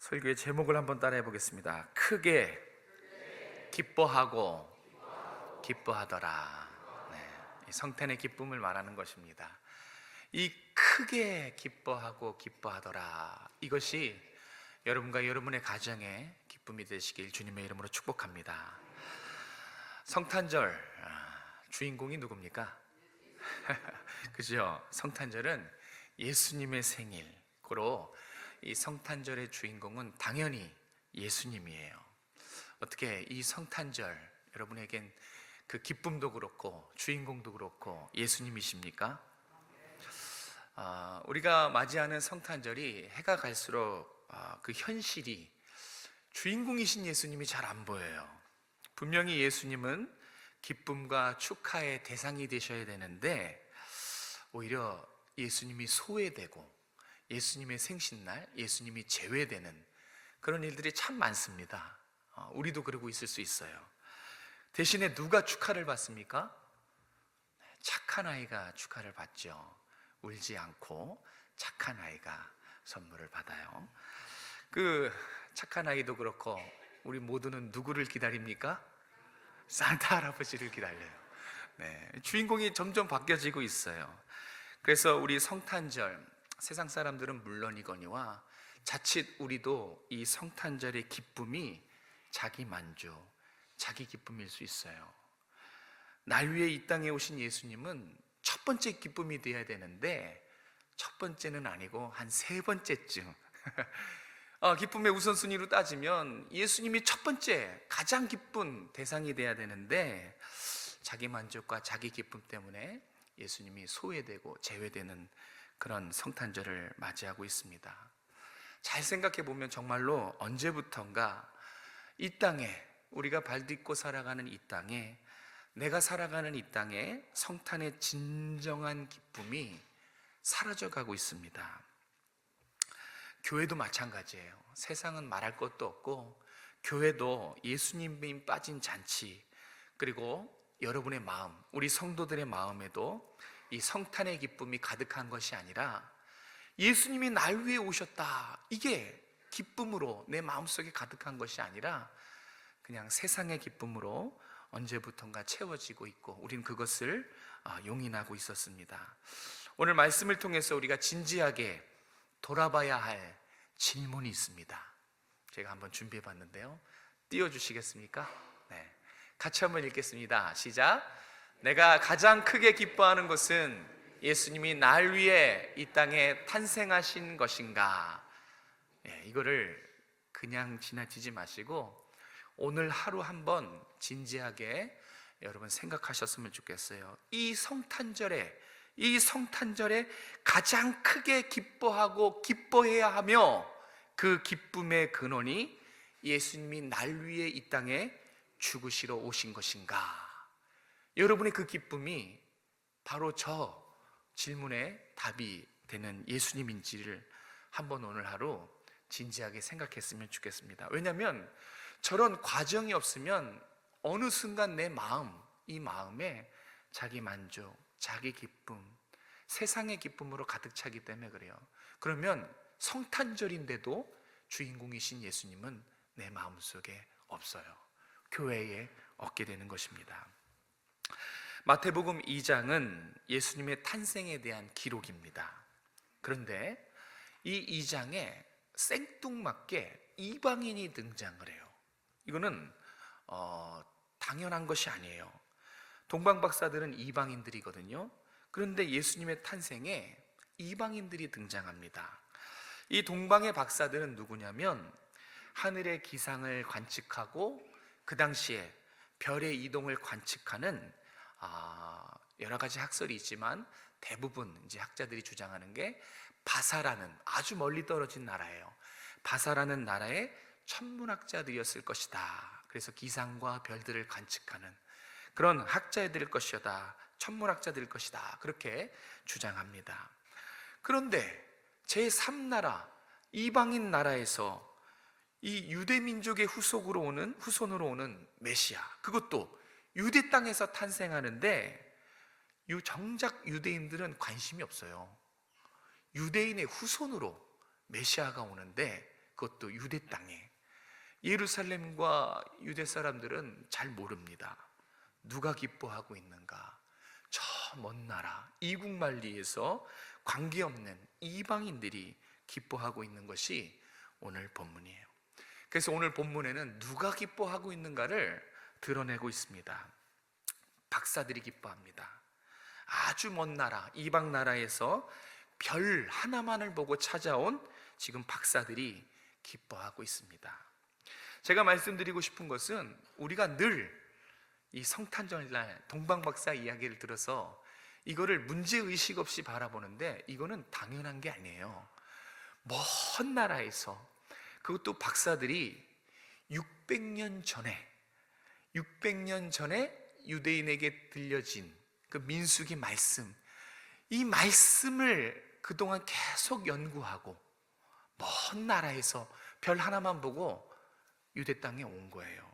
설교의 제목을 한번 따라해 보겠습니다. 크게 기뻐하고 기뻐하더라. 이 성탄의 기쁨을 말하는 것입니다. 이 크게 기뻐하고 기뻐하더라, 이것이 여러분과 여러분의 가정의 기쁨이 되시길 주님의 이름으로 축복합니다. 성탄절 주인공이 누굽니까? 그죠? 성탄절은 예수님의 생일, 고로 이 성탄절의 주인공은 당연히 예수님이에요. 어떻게 이 성탄절 여러분에겐 그 기쁨도 그렇고 주인공도 그렇고 예수님이십니까? 우리가 맞이하는 성탄절이 해가 갈수록 그 현실이 주인공이신 예수님이 잘 안 보여요. 분명히 예수님은 기쁨과 축하의 대상이 되셔야 되는데 오히려 예수님이 소외되고 예수님의 생신날 예수님이 제외되는 그런 일들이 참 많습니다. 우리도 그러고 있을 수 있어요. 대신에 누가 축하를 받습니까? 착한 아이가 축하를 받죠. 울지 않고 착한 아이가 선물을 받아요. 그 착한 아이도 그렇고 우리 모두는 누구를 기다립니까? 산타 할아버지를 기다려요. 주인공이 점점 바뀌어지고 있어요. 그래서 우리 성탄절, 세상 사람들은 물론이거니와 자칫 우리도 이 성탄절의 기쁨이 자기 만족, 자기 기쁨일 수 있어요. 날 위해 이 땅에 오신 예수님은 첫 번째 기쁨이 되어야 되는데 첫 번째는 아니고 한 세 번째쯤 기쁨의 우선순위로 따지면 예수님이 첫 번째 가장 기쁜 대상이 돼야 되는데 자기 만족과 자기 기쁨 때문에 예수님이 소외되고 제외되는 그런 성탄절을 맞이하고 있습니다. 잘 생각해 보면 정말로 언제부턴가 이 땅에, 우리가 발딛고 살아가는 이 땅에, 내가 살아가는 이 땅에 성탄의 진정한 기쁨이 사라져가고 있습니다. 교회도 마찬가지예요. 세상은 말할 것도 없고 교회도 예수님이 빠진 잔치, 그리고 여러분의 마음, 우리 성도들의 마음에도 이 성탄의 기쁨이 가득한 것이 아니라 예수님이 날 위해 오셨다, 이게 기쁨으로 내 마음속에 가득한 것이 아니라 그냥 세상의 기쁨으로 언제부턴가 채워지고 있고 우린 그것을 용인하고 있었습니다. 오늘 말씀을 통해서 우리가 진지하게 돌아봐야 할 질문이 있습니다. 제가 한번 준비해 봤는데요. 띄워주시겠습니까? 네, 같이 한번 읽겠습니다. 시작. 내가 가장 크게 기뻐하는 것은 예수님이 날 위해 이 땅에 탄생하신 것인가? 이거를 그냥 지나치지 마시고 오늘 하루 한번 진지하게 여러분 생각하셨으면 좋겠어요. 이 성탄절에 가장 크게 기뻐하고 기뻐해야 하며 그 기쁨의 근원이 예수님이 날 위해 이 땅에 죽으시러 오신 것인가? 여러분의 그 기쁨이 바로 저 질문에 답이 되는 예수님인지를 한번 오늘 하루 진지하게 생각했으면 좋겠습니다. 왜냐하면 저런 과정이 없으면 어느 순간 내 마음, 이 마음에 자기 만족, 자기 기쁨, 세상의 기쁨으로 가득 차기 때문에 그래요. 그러면 성탄절인데도 주인공이신 예수님은 내 마음속에 없어요. 교회에 없게 되는 것입니다. 마태복음 2장은 예수님의 탄생에 대한 기록입니다. 그런데 이 2장에 생뚱맞게 이방인이 등장을 해요. 이거는 당연한 것이 아니에요. 동방 박사들은 이방인들이거든요. 그런데 예수님의 탄생에 이방인들이 등장합니다. 이 동방의 박사들은 누구냐면 하늘의 기상을 관측하고 그 당시에 별의 이동을 관측하는 여러 가지 학설이 있지만 대부분 이제 학자들이 주장하는 게 바사라는 아주 멀리 떨어진 나라예요. 바사라는 나라의 천문학자들이었을 것이다. 그래서 기상과 별들을 관측하는 그런 학자들일 것이다, 천문학자들일 것이다, 그렇게 주장합니다. 그런데 제3나라 이방인 나라에서 이 유대 민족의 후손으로 오는 메시아, 그것도 유대 땅에서 탄생하는데 정작 유대인들은 관심이 없어요. 유대인의 후손으로 메시아가 오는데 그것도 유대 땅에. 예루살렘과 유대 사람들은 잘 모릅니다. 누가 기뻐하고 있는가? 저 먼 나라 이국만리에서 관계없는 이방인들이 기뻐하고 있는 것이 오늘 본문이에요. 그래서 오늘 본문에는 누가 기뻐하고 있는가를 드러내고 있습니다. 박사들이 기뻐합니다. 아주 먼 나라, 이방 나라에서 별 하나만을 보고 찾아온 지금 박사들이 기뻐하고 있습니다. 제가 말씀드리고 싶은 것은 우리가 늘 이 성탄절날 동방박사 이야기를 들어서 이거를 문제의식 없이 바라보는데 이거는 당연한 게 아니에요. 먼 나라에서, 그것도 박사들이 600년 전에 유대인에게 들려진 그 민수기 말씀, 이 말씀을 그동안 계속 연구하고 먼 나라에서 별 하나만 보고 유대 땅에 온 거예요.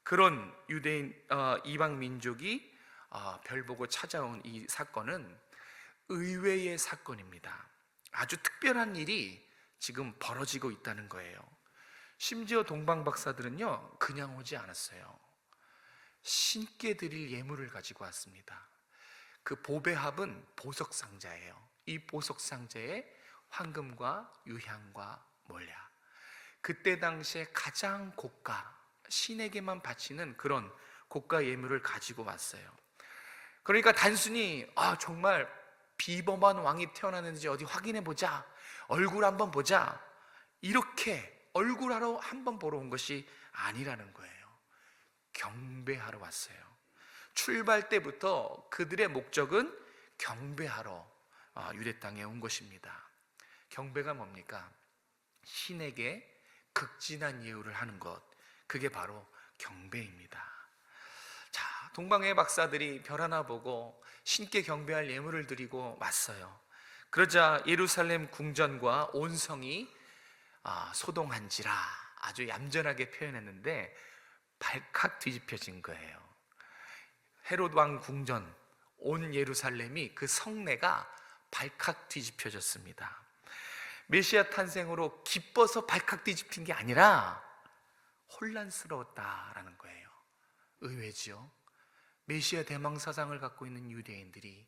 그런 유대인 이방 민족이 별 보고 찾아온 이 사건은 의외의 사건입니다. 아주 특별한 일이 지금 벌어지고 있다는 거예요. 심지어 동방 박사들은요, 그냥 오지 않았어요. 신께 드릴 예물을 가지고 왔습니다. 그 보배합은 보석 상자예요. 이 보석 상자에 황금과 유향과 몰약, 그때 당시에 가장 고가, 신에게만 바치는 그런 고가 예물을 가지고 왔어요. 그러니까 단순히 정말 비범한 왕이 태어났는지 어디 확인해 보자, 얼굴 한번 보자, 이렇게 얼굴하러 한번 보러 온 것이 아니라는 거예요. 경배하러 왔어요. 출발 때부터 그들의 목적은 경배하러 유대 땅에 온 것입니다. 경배가 뭡니까? 신에게 극진한 예우를 하는 것, 그게 바로 경배입니다. 자, 동방의 박사들이 별 하나 보고 신께 경배할 예물을 드리고 왔어요. 그러자 예루살렘 궁전과 온 성이 소동한지라, 아주 얌전하게 표현했는데 발칵 뒤집혀진 거예요. 헤롯 왕 궁전, 온 예루살렘이, 그 성내가 발칵 뒤집혀졌습니다. 메시아 탄생으로 기뻐서 발칵 뒤집힌 게 아니라 혼란스러웠다라는 거예요. 의외지요. 메시아 대망사상을 갖고 있는 유대인들이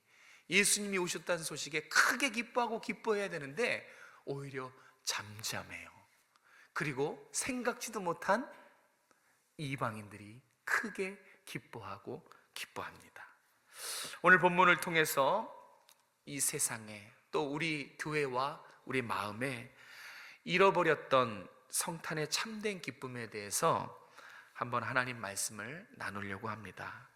예수님이 오셨다는 소식에 크게 기뻐하고 기뻐해야 되는데 오히려 잠잠해요. 그리고 생각지도 못한 이방인들이 크게 기뻐하고 기뻐합니다. 오늘 본문을 통해서 이 세상에, 또 우리 교회와 우리 마음에 잃어버렸던 성탄의 참된 기쁨에 대해서 한번 하나님 말씀을 나누려고 합니다.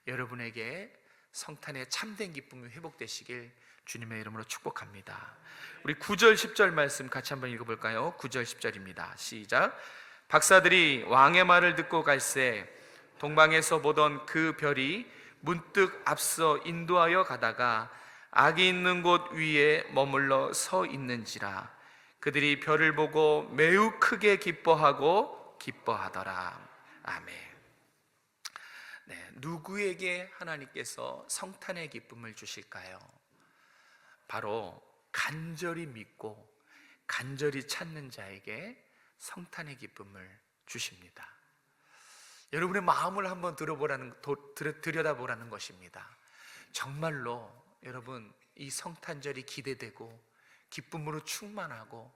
여러분에게 성탄의 참된 기쁨이 회복되시길 주님의 이름으로 축복합니다. 우리 9절 10절 말씀 같이 한번 읽어볼까요? 9절 10절입니다. 시작. 박사들이 왕의 말을 듣고 갈새 동방에서 보던 그 별이 문득 앞서 인도하여 가다가 악이 있는 곳 위에 머물러 서 있는지라. 그들이 별을 보고 매우 크게 기뻐하고 기뻐하더라. 아멘. 네, 누구에게 하나님께서 성탄의 기쁨을 주실까요? 바로 간절히 믿고 간절히 찾는 자에게 성탄의 기쁨을 주십니다. 여러분의 마음을 한번 들여다보라는 것입니다. 정말로 여러분, 이 성탄절이 기대되고 기쁨으로 충만하고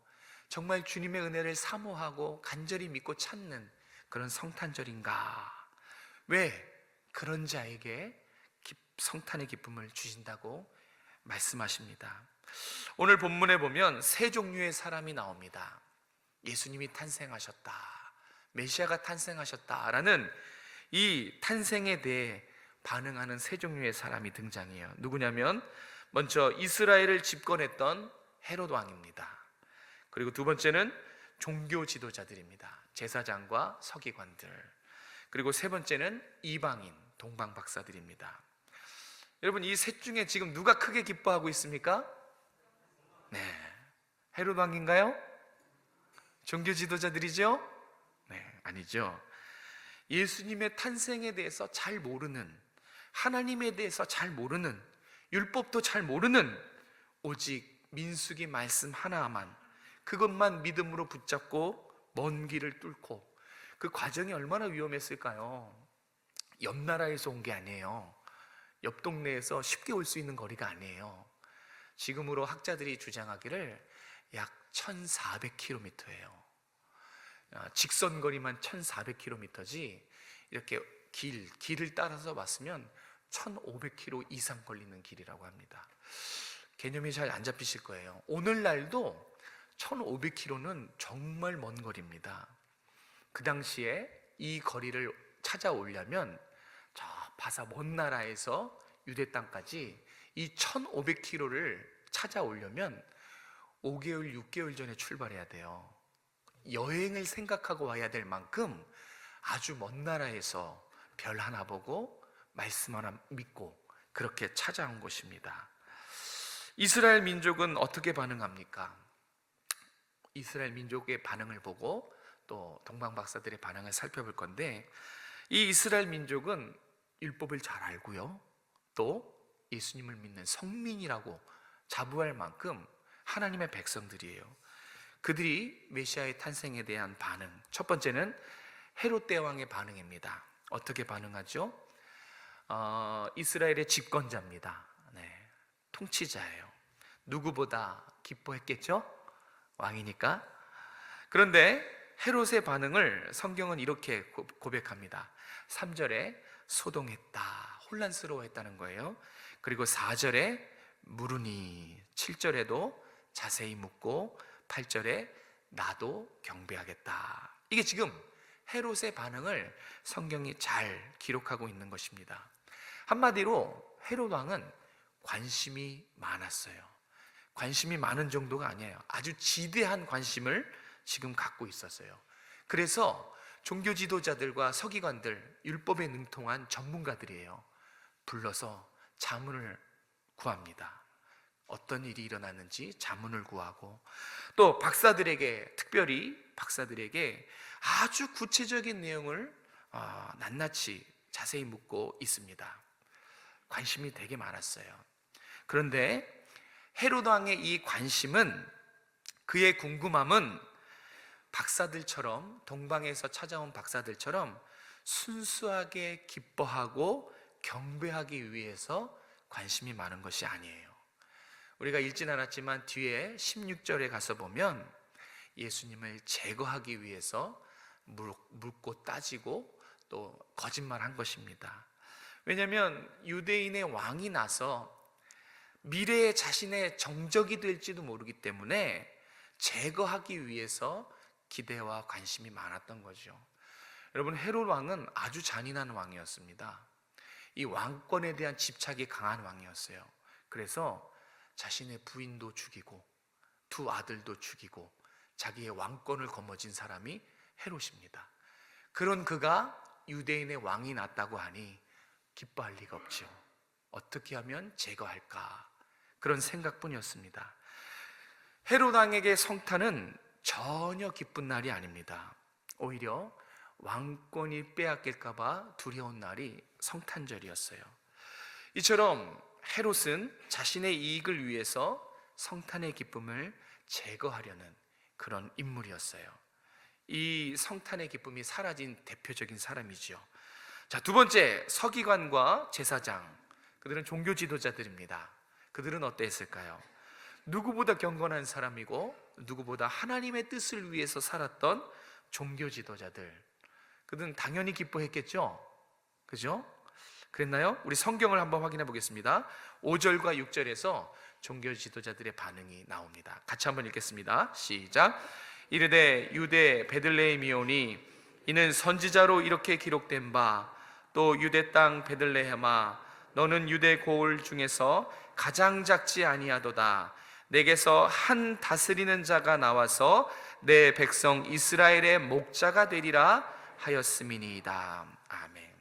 정말 주님의 은혜를 사모하고 간절히 믿고 찾는 그런 성탄절인가? 왜 그런 자에게 성탄의 기쁨을 주신다고 말씀하십니다. 오늘 본문에 보면 세 종류의 사람이 나옵니다. 예수님이 탄생하셨다, 메시아가 탄생하셨다라는 이 탄생에 대해 반응하는 세 종류의 사람이 등장해요. 누구냐면 먼저 이스라엘을 집권했던 헤롯 왕입니다. 그리고 두 번째는 종교 지도자들입니다. 제사장과 서기관들. 그리고 세 번째는 이방인, 동방 박사들입니다. 여러분, 이 셋 중에 지금 누가 크게 기뻐하고 있습니까? 네, 헤롯 왕인가요? 종교 지도자들이죠? 네, 아니죠. 예수님의 탄생에 대해서 잘 모르는, 하나님에 대해서 잘 모르는, 율법도 잘 모르는, 오직 민수기 말씀 하나만, 그것만 믿음으로 붙잡고 먼 길을 뚫고, 그 과정이 얼마나 위험했을까요? 옆 나라에서 온 게 아니에요. 옆 동네에서 쉽게 올 수 있는 거리가 아니에요. 지금으로 학자들이 주장하기를 약 1400km예요. 직선 거리만 1400km지 이렇게 길을 따라서 봤으면 1500km 이상 걸리는 길이라고 합니다. 개념이 잘 안 잡히실 거예요. 오늘날도 1500km는 정말 먼 거리입니다. 그 당시에 이 거리를 찾아오려면 저 바사 먼 나라에서 유대 땅까지 이 1500km를 찾아오려면 5개월, 6개월 전에 출발해야 돼요. 여행을 생각하고 와야 될 만큼 아주 먼 나라에서 별 하나 보고 말씀 하나 믿고 그렇게 찾아온 것입니다. 이스라엘 민족은 어떻게 반응합니까? 이스라엘 민족의 반응을 보고 또 동방 박사들의 반응을 살펴볼 건데, 이 이스라엘 민족은 율법을 잘 알고요, 또 예수님을 믿는 성민이라고 자부할 만큼 하나님의 백성들이에요. 그들이 메시아의 탄생에 대한 반응, 첫 번째는 헤롯 대왕의 반응입니다. 어떻게 반응하죠? 이스라엘의 집권자입니다. 네, 통치자예요. 누구보다 기뻐했겠죠? 왕이니까. 그런데 헤롯의 반응을 성경은 이렇게 고백합니다. 3절에 소동했다, 혼란스러워했다는 거예요. 그리고 4절에 물으니, 7절에도 자세히 묻고, 8절에 나도 경배하겠다. 이게 지금 헤롯의 반응을 성경이 잘 기록하고 있는 것입니다. 한마디로 헤롯 왕은 관심이 많았어요. 관심이 많은 정도가 아니에요. 아주 지대한 관심을 지금 갖고 있었어요. 그래서 종교 지도자들과 서기관들, 율법에 능통한 전문가들이에요. 불러서 자문을 구합니다. 어떤 일이 일어났는지 자문을 구하고, 또 박사들에게, 특별히 박사들에게 아주 구체적인 내용을 낱낱이 자세히 묻고 있습니다. 관심이 되게 많았어요. 그런데 헤롯 왕의 이 관심은, 그의 궁금함은 박사들처럼, 동방에서 찾아온 박사들처럼 순수하게 기뻐하고 경배하기 위해서 관심이 많은 것이 아니에요. 우리가 읽진 않았지만 뒤에 16절에 가서 보면 예수님을 제거하기 위해서 묻고 따지고 또 거짓말한 것입니다. 왜냐하면 유대인의 왕이 나서 미래에 자신의 정적이 될지도 모르기 때문에 제거하기 위해서 기대와 관심이 많았던 거죠. 여러분, 헤롯 왕은 아주 잔인한 왕이었습니다. 이 왕권에 대한 집착이 강한 왕이었어요. 그래서 자신의 부인도 죽이고 두 아들도 죽이고 자기의 왕권을 거머쥔 사람이 헤롯입니다. 그런 그가 유대인의 왕이 났다고 하니 기뻐할 리가 없죠. 어떻게 하면 제거할까, 그런 생각뿐이었습니다. 헤롯 왕에게 성탄은 전혀 기쁜 날이 아닙니다. 오히려 왕권이 빼앗길까 봐 두려운 날이 성탄절이었어요. 이처럼 헤롯은 자신의 이익을 위해서 성탄의 기쁨을 제거하려는 그런 인물이었어요. 이 성탄의 기쁨이 사라진 대표적인 사람이죠. 자, 두 번째, 서기관과 제사장, 그들은 종교 지도자들입니다. 그들은 어땠을까요? 누구보다 경건한 사람이고 누구보다 하나님의 뜻을 위해서 살았던 종교 지도자들, 그들은 당연히 기뻐했겠죠? 그죠? 그랬나요? 우리 성경을 한번 확인해 보겠습니다. 5절과 6절에서 종교 지도자들의 반응이 나옵니다. 같이 한번 읽겠습니다. 시작. 이르되 유대 베들레헴이오니 이는 선지자로 이렇게 기록된 바, 또 유대 땅 베들레헴아 너는 유대 고을 중에서 가장 작지 아니하도다. 내게서 한 다스리는 자가 나와서 내 백성 이스라엘의 목자가 되리라 하였음이니이다. 아멘.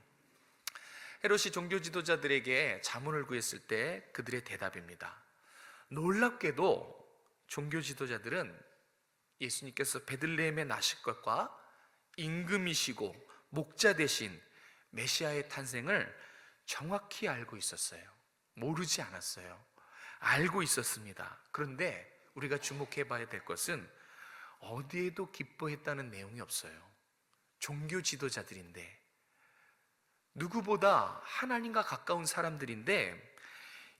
헤롯이 종교 지도자들에게 자문을 구했을 때 그들의 대답입니다. 놀랍게도 종교 지도자들은 예수님께서 베들레헴에 나실 것과 임금이시고 목자 되신 메시아의 탄생을 정확히 알고 있었어요. 모르지 않았어요. 알고 있었습니다. 그런데 우리가 주목해 봐야 될 것은 어디에도 기뻐했다는 내용이 없어요. 종교 지도자들인데, 누구보다 하나님과 가까운 사람들인데,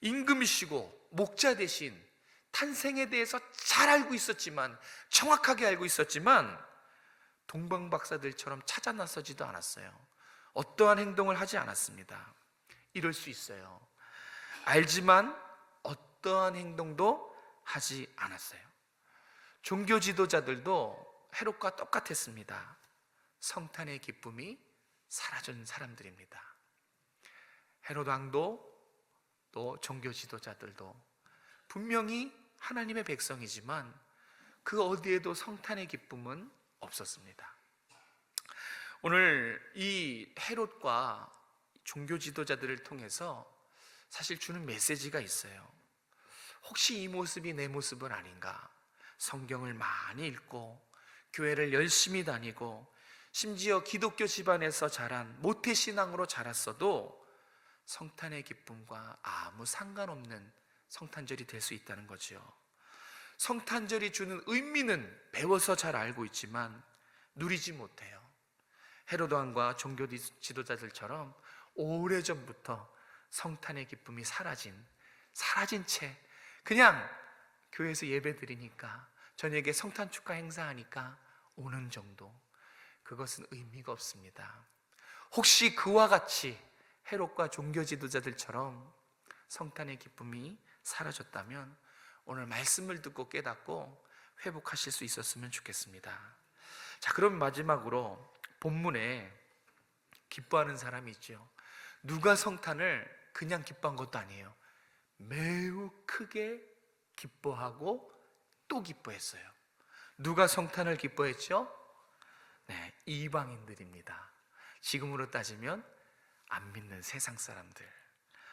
임금이시고 목자 대신 탄생에 대해서 잘 알고 있었지만, 정확하게 알고 있었지만 동방박사들처럼 찾아 나서지도 않았어요. 어떠한 행동을 하지 않았습니다. 이럴 수 있어요. 알지만 어떠한 행동도 하지 않았어요. 종교 지도자들도 헤롯과 똑같았습니다. 성탄의 기쁨이 사라진 사람들입니다. 헤롯 왕도 또 종교 지도자들도 분명히 하나님의 백성이지만 그 어디에도 성탄의 기쁨은 없었습니다. 오늘 이 헤롯과 종교 지도자들을 통해서 사실 주는 메시지가 있어요. 혹시 이 모습이 내 모습은 아닌가? 성경을 많이 읽고 교회를 열심히 다니고 심지어 기독교 집안에서 자란 모태신앙으로 자랐어도 성탄의 기쁨과 아무 상관없는 성탄절이 될 수 있다는 거죠. 성탄절이 주는 의미는 배워서 잘 알고 있지만 누리지 못해요. 헤롯 왕과 종교 지도자들처럼 오래전부터 성탄의 기쁨이 사라진 채 그냥 교회에서 예배 드리니까, 저녁에 성탄 축하 행사하니까 오는 정도, 그것은 의미가 없습니다. 혹시 그와 같이 헤롯과 종교 지도자들처럼 성탄의 기쁨이 사라졌다면 오늘 말씀을 듣고 깨닫고 회복하실 수 있었으면 좋겠습니다. 자, 그럼 마지막으로 본문에 기뻐하는 사람이 있죠. 누가 성탄을 그냥 기뻐한 것도 아니에요. 매우 크게 기뻐하고 또 기뻐했어요. 누가 성탄을 기뻐했죠? 네, 이방인들입니다. 지금으로 따지면 안 믿는 세상 사람들,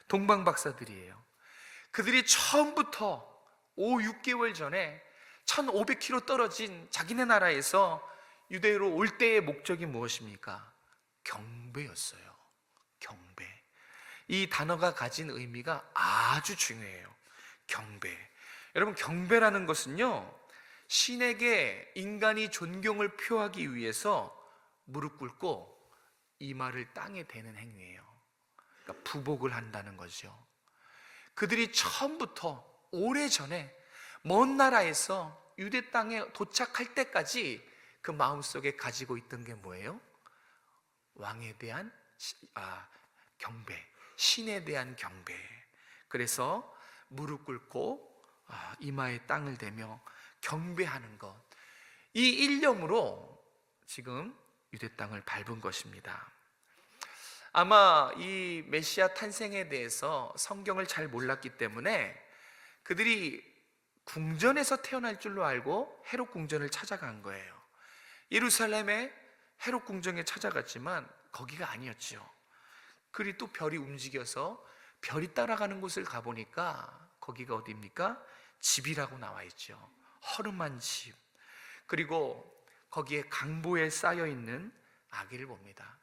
동방박사들이에요. 그들이 처음부터 5, 6개월 전에 1500km 떨어진 자기네 나라에서 유대로 올 때의 목적이 무엇입니까? 경배였어요. 경배. 이 단어가 가진 의미가 아주 중요해요. 경배. 여러분, 경배라는 것은요, 신에게 인간이 존경을 표하기 위해서 무릎 꿇고 이마를 땅에 대는 행위예요. 그러니까 부복을 한다는 거죠. 그들이 처음부터 오래전에 먼 나라에서 유대 땅에 도착할 때까지 그 마음속에 가지고 있던 게 뭐예요? 왕에 대한 경배, 신에 대한 경배. 그래서 무릎 꿇고 이마에 땅을 대며 경배하는 것, 이 일념으로 지금 유대 땅을 밟은 것입니다. 아마 이 메시아 탄생에 대해서 성경을 잘 몰랐기 때문에 그들이 궁전에서 태어날 줄로 알고 헤롯 궁전을 찾아간 거예요. 예루살렘에 헤롯 궁전에 찾아갔지만 거기가 아니었죠. 그리고 또 별이 움직여서 별이 따라가는 곳을 가보니까 거기가 어디입니까? 집이라고 나와 있죠. 허름한 집. 그리고 거기에 강보에 쌓여있는 아기를 봅니다.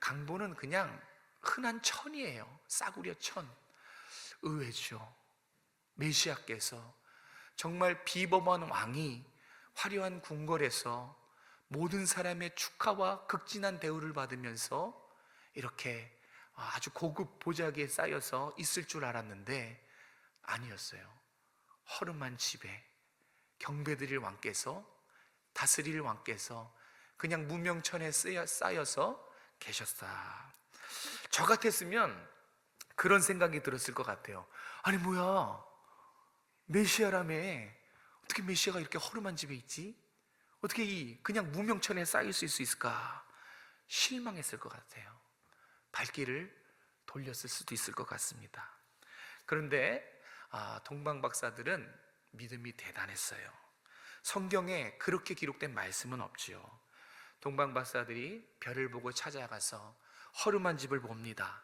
강보는 그냥 흔한 천이에요. 싸구려 천. 의외죠. 메시아께서 정말 비범한 왕이 화려한 궁궐에서 모든 사람의 축하와 극진한 대우를 받으면서 이렇게 아주 고급 보자기에 쌓여서 있을 줄 알았는데 아니었어요. 허름한 집에 경배드릴 왕께서, 다스릴 왕께서 그냥 무명천에 쌓여서 계셨다. 저 같았으면 그런 생각이 들었을 것 같아요. 아니 뭐야, 메시아라며, 어떻게 메시아가 이렇게 허름한 집에 있지? 어떻게 그냥 무명천에 쌓일 수 있을까? 실망했을 것 같아요. 발길을 돌렸을 수도 있을 것 같습니다. 그런데 동방박사들은 믿음이 대단했어요. 성경에 그렇게 기록된 말씀은 없지요. 동방박사들이 별을 보고 찾아가서 허름한 집을 봅니다.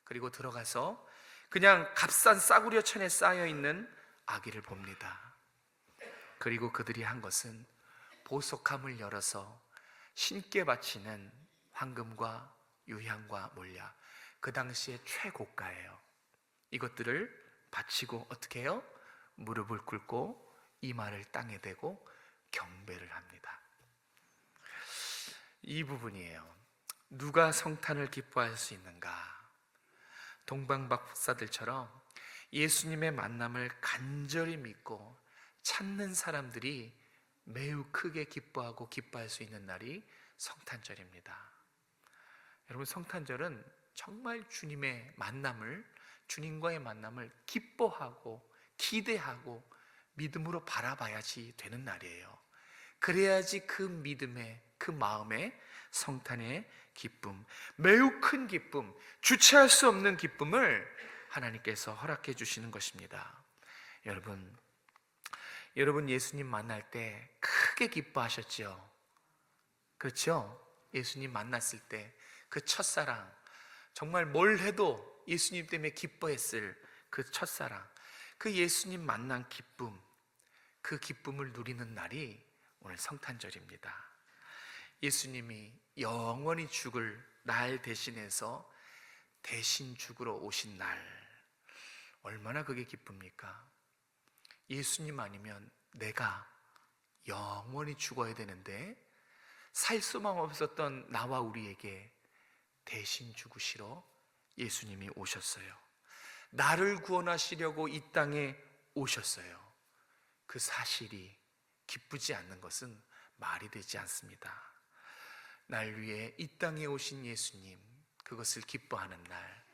그리고 들어가서 그냥 값싼 싸구려 천에 쌓여있는 아기를 봅니다. 그리고 그들이 한 것은 보석함을 열어서 신께 바치는 황금과 유향과 몰약, 그 당시의 최고가예요. 이것들을 바치고 어떻게 해요? 무릎을 꿇고 이마를 땅에 대고 경배를 합니다. 이 부분이에요. 누가 성탄을 기뻐할 수 있는가? 동방박사들처럼 예수님의 만남을 간절히 믿고 찾는 사람들이 매우 크게 기뻐하고 기뻐할 수 있는 날이 성탄절입니다. 여러분, 성탄절은 정말 주님과의 만남을 기뻐하고 기대하고 믿음으로 바라봐야지 되는 날이에요. 그래야지 그 믿음에, 그 마음에 성탄의 기쁨, 매우 큰 기쁨, 주체할 수 없는 기쁨을 하나님께서 허락해 주시는 것입니다. 여러분 예수님 만날 때 크게 기뻐하셨죠? 그렇죠? 예수님 만났을 때 그 첫사랑, 정말 뭘 해도 예수님 때문에 기뻐했을 그 첫사랑, 그 예수님 만난 기쁨, 그 기쁨을 누리는 날이 오늘 성탄절입니다. 예수님이 영원히 죽을 날 대신해서 대신 죽으러 오신 날, 얼마나 그게 기쁩니까? 예수님 아니면 내가 영원히 죽어야 되는데 살 수만 없었던 나와 우리에게 대신 죽으시러 예수님이 오셨어요. 나를 구원하시려고 이 땅에 오셨어요. 그 사실이 기쁘지 않는 것은 말이 되지 않습니다. 날 위해 이 땅에 오신 예수님, 그것을 기뻐하는 날,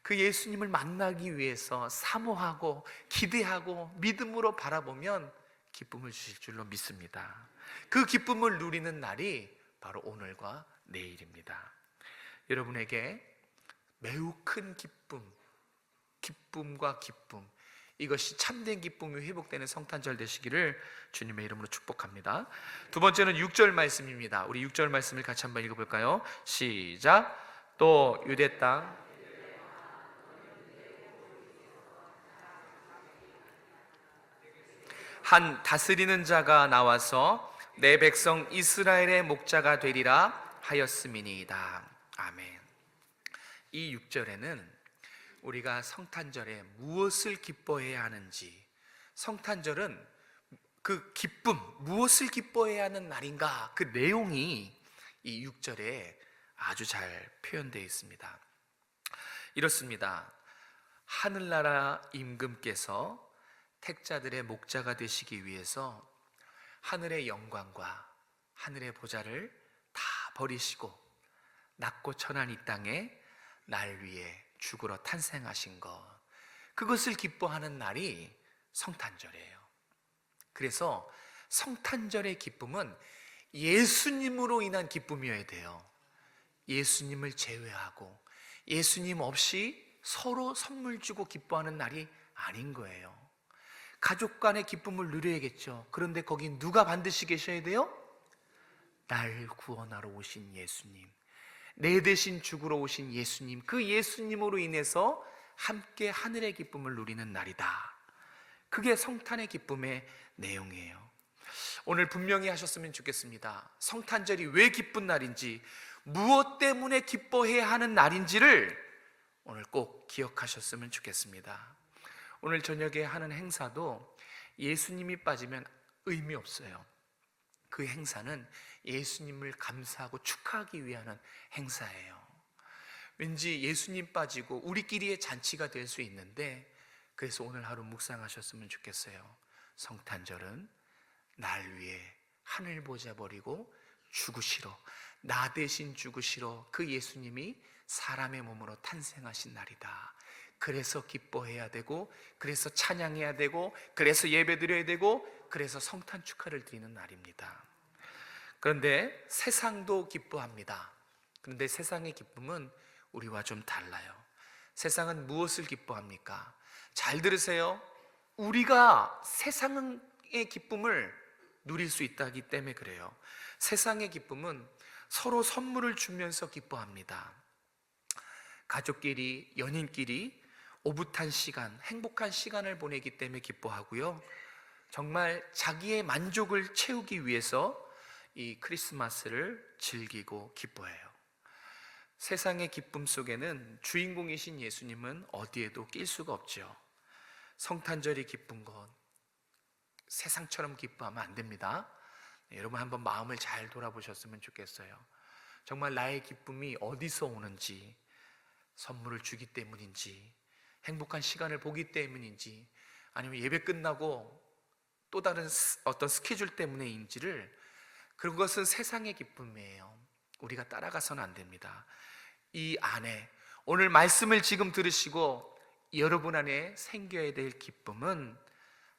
그 예수님을 만나기 위해서 사모하고 기대하고 믿음으로 바라보면 기쁨을 주실 줄로 믿습니다. 그 기쁨을 누리는 날이 바로 오늘과 내일입니다. 여러분에게 매우 큰 기쁨과 기쁨, 이것이 참된 기쁨이 회복되는 성탄절 되시기를 주님의 이름으로 축복합니다. 두 번째는 6절 말씀입니다. 우리 6절 말씀을 같이 한번 읽어볼까요? 시작. 또 유대 땅 한 다스리는 자가 나와서 내 백성 이스라엘의 목자가 되리라 하였음이니이다. 아멘. 이 6절에는 우리가 성탄절에 무엇을 기뻐해야 하는지, 성탄절은 그 기쁨, 무엇을 기뻐해야 하는 날인가, 그 내용이 이 6절에 아주 잘 표현되어 있습니다. 이렇습니다. 하늘나라 임금께서 택자들의 목자가 되시기 위해서 하늘의 영광과 하늘의 보좌를 다 버리시고 낮고 천한 이 땅에 날 위해 죽으러 탄생하신 것, 그것을 기뻐하는 날이 성탄절이에요. 그래서 성탄절의 기쁨은 예수님으로 인한 기쁨이어야 돼요. 예수님을 제외하고 예수님 없이 서로 선물 주고 기뻐하는 날이 아닌 거예요. 가족 간의 기쁨을 누려야겠죠. 그런데 거긴 누가 반드시 계셔야 돼요? 날 구원하러 오신 예수님, 내 대신 죽으러 오신 예수님, 그 예수님으로 인해서 함께 하늘의 기쁨을 누리는 날이다. 그게 성탄의 기쁨의 내용이에요. 오늘 분명히 하셨으면 좋겠습니다. 성탄절이 왜 기쁜 날인지, 무엇 때문에 기뻐해야 하는 날인지를 오늘 꼭 기억하셨으면 좋겠습니다. 오늘 저녁에 하는 행사도 예수님이 빠지면 의미 없어요. 그 행사는 예수님을 감사하고 축하하기 위한 행사예요. 왠지 예수님 빠지고 우리끼리의 잔치가 될 수 있는데, 그래서 오늘 하루 묵상하셨으면 좋겠어요. 성탄절은 날 위해 하늘 보좌 버리고 죽으시러, 나 대신 죽으시러 그 예수님이 사람의 몸으로 탄생하신 날이다. 그래서 기뻐해야 되고, 그래서 찬양해야 되고, 그래서 예배드려야 되고, 그래서 성탄 축하를 드리는 날입니다. 그런데 세상도 기뻐합니다. 그런데 세상의 기쁨은 우리와 좀 달라요. 세상은 무엇을 기뻐합니까? 잘 들으세요. 우리가 세상의 기쁨을 누릴 수 있다기 때문에 그래요. 세상의 기쁨은 서로 선물을 주면서 기뻐합니다. 가족끼리, 연인끼리 오붓한 시간, 행복한 시간을 보내기 때문에 기뻐하고요. 정말 자기의 만족을 채우기 위해서 이 크리스마스를 즐기고 기뻐해요. 세상의 기쁨 속에는 주인공이신 예수님은 어디에도 낄 수가 없죠. 성탄절이 기쁜 것, 세상처럼 기뻐하면 안 됩니다. 여러분 한번 마음을 잘 돌아보셨으면 좋겠어요. 정말 나의 기쁨이 어디서 오는지, 선물을 주기 때문인지, 행복한 시간을 보기 때문인지, 아니면 예배 끝나고 또 다른 어떤 스케줄 때문에인지를, 그것은 세상의 기쁨이에요. 우리가 따라가서는 안 됩니다. 이 안에 오늘 말씀을 지금 들으시고 여러분 안에 생겨야 될 기쁨은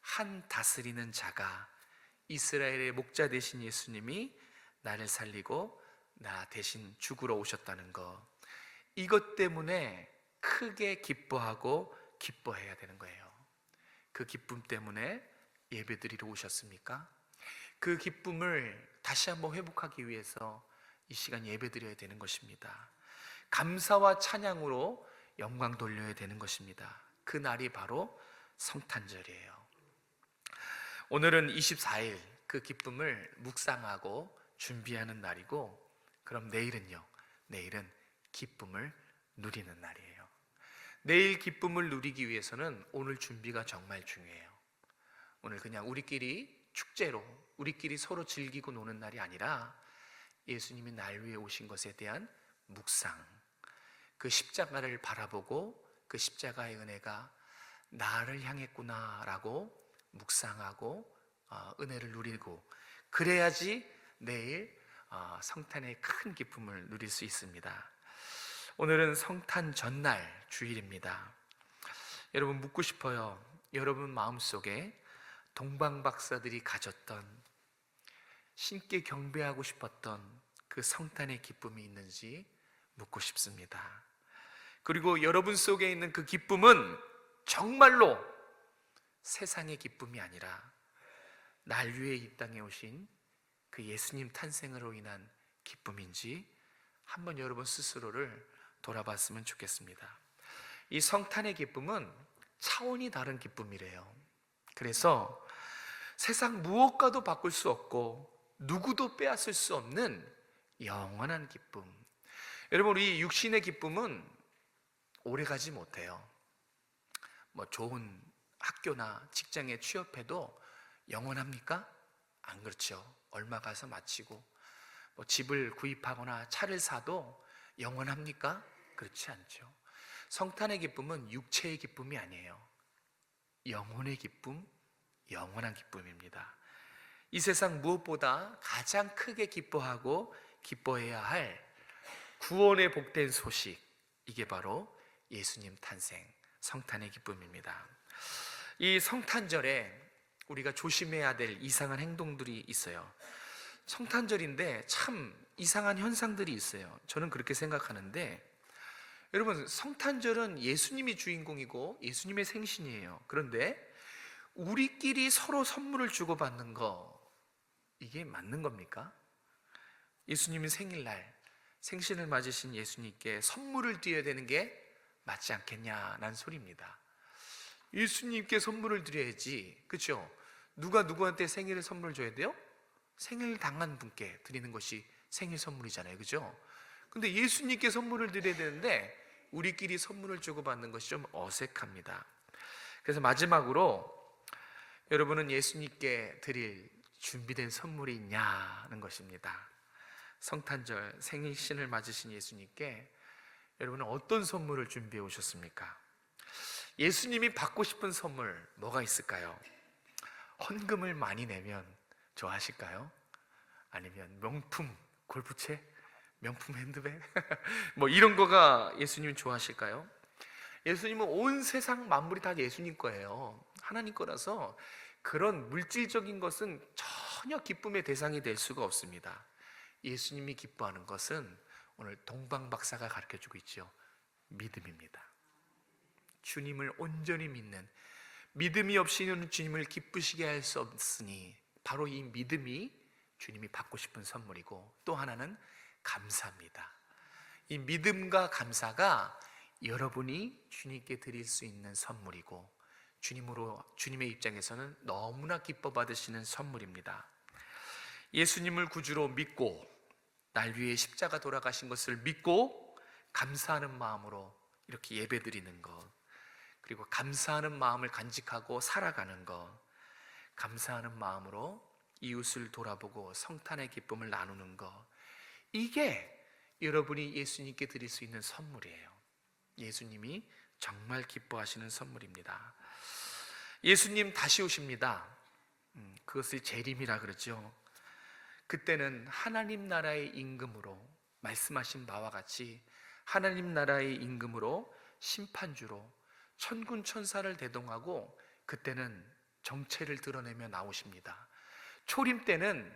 한 다스리는 자가, 이스라엘의 목자 되신 예수님이 나를 살리고 나 대신 죽으러 오셨다는 것, 이것 때문에 크게 기뻐하고 기뻐해야 되는 거예요. 그 기쁨 때문에 예배드리러 오셨습니까? 그 기쁨을 다시 한번 회복하기 위해서 이 시간 예배드려야 되는 것입니다. 감사와 찬양으로 영광 돌려야 되는 것입니다. 그 날이 바로 성탄절이에요. 오늘은 24일 그 기쁨을 묵상하고 준비하는 날이고, 그럼 내일은요? 내일은 기쁨을 누리는 날이에요. 내일 기쁨을 누리기 위해서는 오늘 준비가 정말 중요해요. 오늘 그냥 우리끼리 축제로 우리끼리 서로 즐기고 노는 날이 아니라 예수님이 날 위해 오신 것에 대한 묵상, 그 십자가를 바라보고 그 십자가의 은혜가 나를 향했구나라고 묵상하고 은혜를 누리고, 그래야지 내일 성탄의 큰 기쁨을 누릴 수 있습니다. 오늘은 성탄 전날 주일입니다. 여러분 묻고 싶어요. 여러분 마음속에 동방 박사들이 가졌던, 신께 경배하고 싶었던 그 성탄의 기쁨이 있는지 묻고 싶습니다. 그리고 여러분 속에 있는 그 기쁨은 정말로 세상의 기쁨이 아니라 날 위해 이 땅에 오신 그 예수님 탄생으로 인한 기쁨인지 한번 여러분 스스로를 돌아봤으면 좋겠습니다. 이 성탄의 기쁨은 차원이 다른 기쁨이래요. 그래서 세상 무엇과도 바꿀 수 없고 누구도 빼앗을 수 없는 영원한 기쁨. 여러분, 우리 육신의 기쁨은 오래가지 못해요. 좋은 학교나 직장에 취업해도 영원합니까? 안 그렇죠. 얼마 가서 마치고, 집을 구입하거나 차를 사도 영원합니까? 그렇지 않죠. 성탄의 기쁨은 육체의 기쁨이 아니에요. 영혼의 기쁨, 영원한 기쁨입니다. 이 세상 무엇보다 가장 크게 기뻐하고 기뻐해야 할 구원의 복된 소식, 이게 바로 예수님 탄생, 성탄의 기쁨입니다. 이 성탄절에 우리가 조심해야 될 이상한 행동들이 있어요. 성탄절인데 참 이상한 현상들이 있어요. 저는 그렇게 생각하는데, 여러분, 성탄절은 예수님이 주인공이고 예수님의 생신이에요. 그런데 우리끼리 서로 선물을 주고받는 거, 이게 맞는 겁니까? 예수님의 생일날 생신을 맞으신 예수님께 선물을 드려야 되는 게 맞지 않겠냐는 소리입니다. 예수님께 선물을 드려야지, 그렇죠? 누가 누구한테 생일을 선물을 줘야 돼요? 생일 당한 분께 드리는 것이 생일 선물이잖아요, 그렇죠? 근데 예수님께 선물을 드려야 되는데 우리끼리 선물을 주고받는 것이 좀 어색합니다. 그래서 마지막으로, 여러분은 예수님께 드릴 준비된 선물이 있냐는 것입니다. 성탄절 생신을 맞으신 예수님께 여러분은 어떤 선물을 준비해 오셨습니까? 예수님이 받고 싶은 선물 뭐가 있을까요? 헌금을 많이 내면 좋아하실까요? 아니면 명품 골프채? 명품 핸드백? 이런 거가 예수님 좋아하실까요? 예수님은 온 세상 만물이 다 예수님 거예요. 하나님 거라서 그런 물질적인 것은 전혀 기쁨의 대상이 될 수가 없습니다. 예수님이 기뻐하는 것은 오늘 동방 박사가 가르쳐주고 있죠. 믿음입니다. 주님을 온전히 믿는, 믿음이 없이는 주님을 기쁘시게 할 수 없으니 바로 이 믿음이 주님이 받고 싶은 선물이고, 또 하나는 감사입니다. 이 믿음과 감사가 여러분이 주님께 드릴 수 있는 선물이고, 주님의 입장에서는 너무나 기뻐 받으시는 선물입니다. 예수님을 구주로 믿고 날 위해 십자가 돌아가신 것을 믿고 감사하는 마음으로 이렇게 예배드리는 것, 그리고 감사하는 마음을 간직하고 살아가는 것, 감사하는 마음으로 이웃을 돌아보고 성탄의 기쁨을 나누는 것, 이게 여러분이 예수님께 드릴 수 있는 선물이에요. 예수님이 정말 기뻐하시는 선물입니다. 예수님 다시 오십니다. 그것을 재림이라 그러죠. 그때는 하나님 나라의 임금으로, 말씀하신 바와 같이 하나님 나라의 임금으로 심판주로 천군 천사를 대동하고 그때는 정체를 드러내며 나오십니다. 초림 때는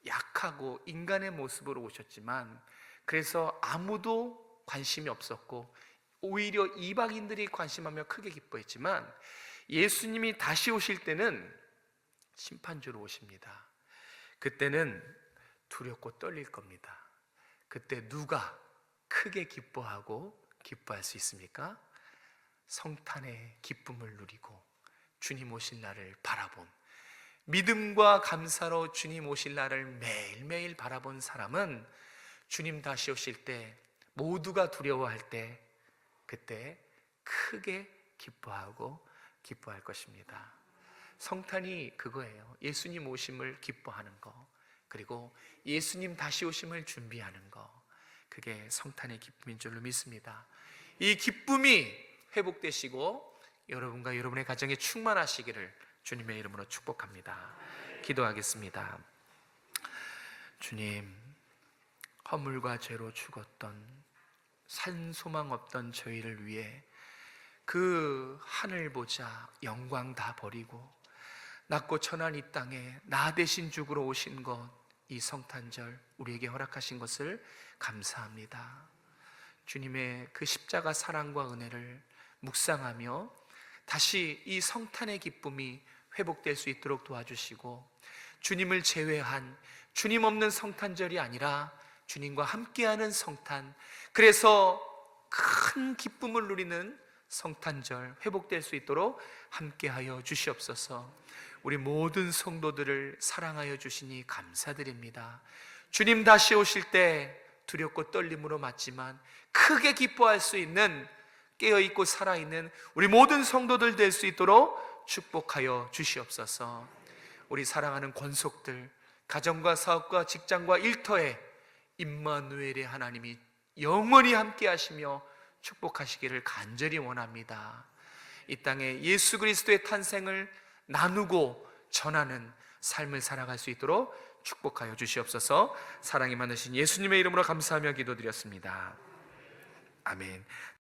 약하고 인간의 모습으로 오셨지만, 그래서 아무도 관심이 없었고 오히려 이방인들이 관심하며 크게 기뻐했지만, 예수님이 다시 오실 때는 심판주로 오십니다. 그때는 두렵고 떨릴 겁니다. 그때 누가 크게 기뻐하고 기뻐할 수 있습니까? 성탄의 기쁨을 누리고 주님 오실 날을 바라본, 믿음과 감사로 주님 오실 날을 매일매일 바라본 사람은 주님 다시 오실 때 모두가 두려워할 때 그때 크게 기뻐하고 기뻐할 것입니다. 성탄이 그거예요. 예수님 오심을 기뻐하는 거, 그리고 예수님 다시 오심을 준비하는 거, 그게 성탄의 기쁨인 줄로 믿습니다. 이 기쁨이 회복되시고 여러분과 여러분의 가정에 충만하시기를 주님의 이름으로 축복합니다. 기도하겠습니다. 주님, 허물과 죄로 죽었던 산 소망 없던 저희를 위해 그 하늘 보자 영광 다 버리고 낮고 천한 이 땅에 나 대신 죽으러 오신 것, 이 성탄절 우리에게 허락하신 것을 감사합니다. 주님의 그 십자가 사랑과 은혜를 묵상하며 다시 이 성탄의 기쁨이 회복될 수 있도록 도와주시고, 주님을 제외한 주님 없는 성탄절이 아니라 주님과 함께하는 성탄, 그래서 큰 기쁨을 누리는 성탄절 회복될 수 있도록 함께하여 주시옵소서. 우리 모든 성도들을 사랑하여 주시니 감사드립니다. 주님 다시 오실 때 두렵고 떨림으로 맞지만 크게 기뻐할 수 있는, 깨어있고 살아있는 우리 모든 성도들 될 수 있도록 축복하여 주시옵소서. 우리 사랑하는 권속들, 가정과 사업과 직장과 일터에 임마누엘의 하나님이 영원히 함께 하시며 축복하시기를 간절히 원합니다. 이 땅에 예수 그리스도의 탄생을 나누고 전하는 삶을 살아갈 수 있도록 축복하여 주시옵소서. 사랑이 많으신 예수님의 이름으로 감사하며 기도드렸습니다. 아멘.